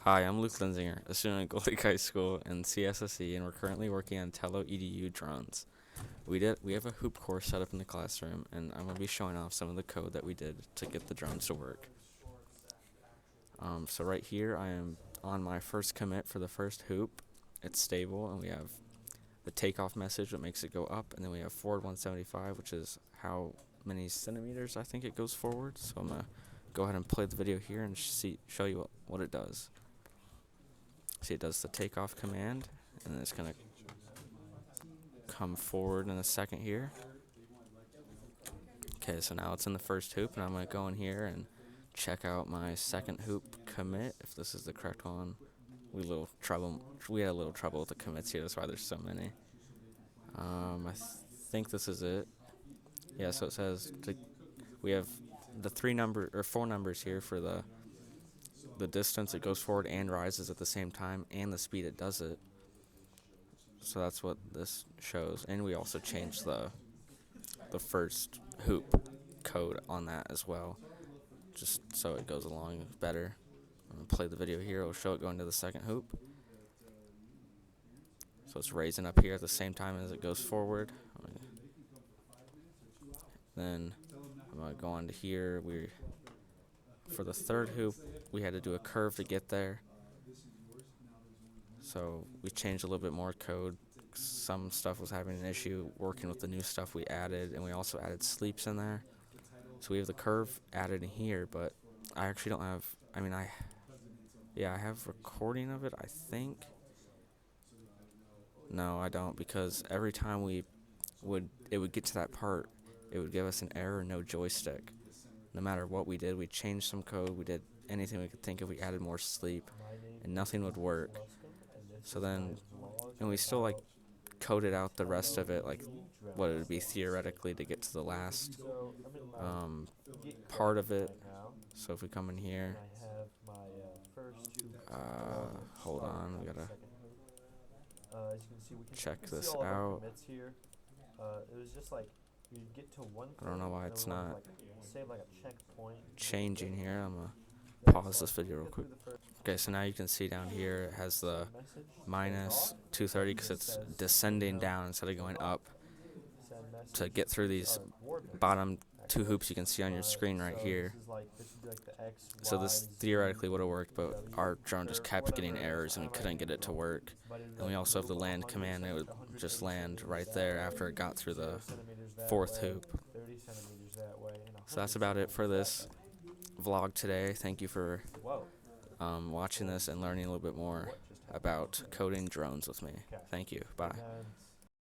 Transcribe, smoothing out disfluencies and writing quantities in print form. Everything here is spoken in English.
Hi, I'm Luke Linzinger, a student at Gold Lake High School in CSSE, and we're currently working on TelloEDU drones. We have a hoop course set up in the classroom, and I'm going to be showing off some of the code that we did to get the drones to work. So right here, I am on my first commit for the first hoop. It's stable, and we have the takeoff message that makes it go up, and then we have forward 175, which is how many centimeters I think it goes forward. So I'm going to go ahead and play the video here and show you what it does. See, it does the takeoff command, and then it's going to come forward in a second here. Okay, so now it's in the first hoop, and I'm going to go in here and check out my second hoop commit, if this is the correct one. We had a little trouble with the commits here, that's why there's so many. I think this is it. Yeah, so it says we have the four numbers here for the distance it goes forward and rises at the same time, and the speed it does it. So that's what this shows, and we also changed the first hoop code on that as well, just so it goes along better. I'm gonna play the video here. It'll show it going to the second hoop. So it's raising up here at the same time as it goes forward. Then I'm gonna go on to here. For the third hoop, we had to do a curve to get there. So we changed a little bit more code. Some stuff was having an issue working with the new stuff we added, and we also added sleeps in there. So we have the curve added in here, but I actually don't have, I have recording of it, I think. No, I don't, because every time it would get to that part, it would give us an error, no joystick. No matter what we did, we changed some code, we did anything we could think of, we added more sleep, and nothing would work. So then, and we still coded out the rest of it, like what it would be theoretically to get to the last part of it. So if we come in here, hold on, we gotta check this out. I don't know why it's not changing here. I'm gonna pause this video real quick. Okay, so now you can see down here it has the minus 230 because it's descending down instead of going up. To get through these bottom two hoops you can see on your screen right here. So this theoretically would have worked, but our drone just kept getting errors and we couldn't get it to work. And we also have the land command, it would just land right there after it got through the fourth hoop. So that's about it for this vlog today. Thank you for watching this and learning a little bit more about coding drones with me. Thank you. Bye.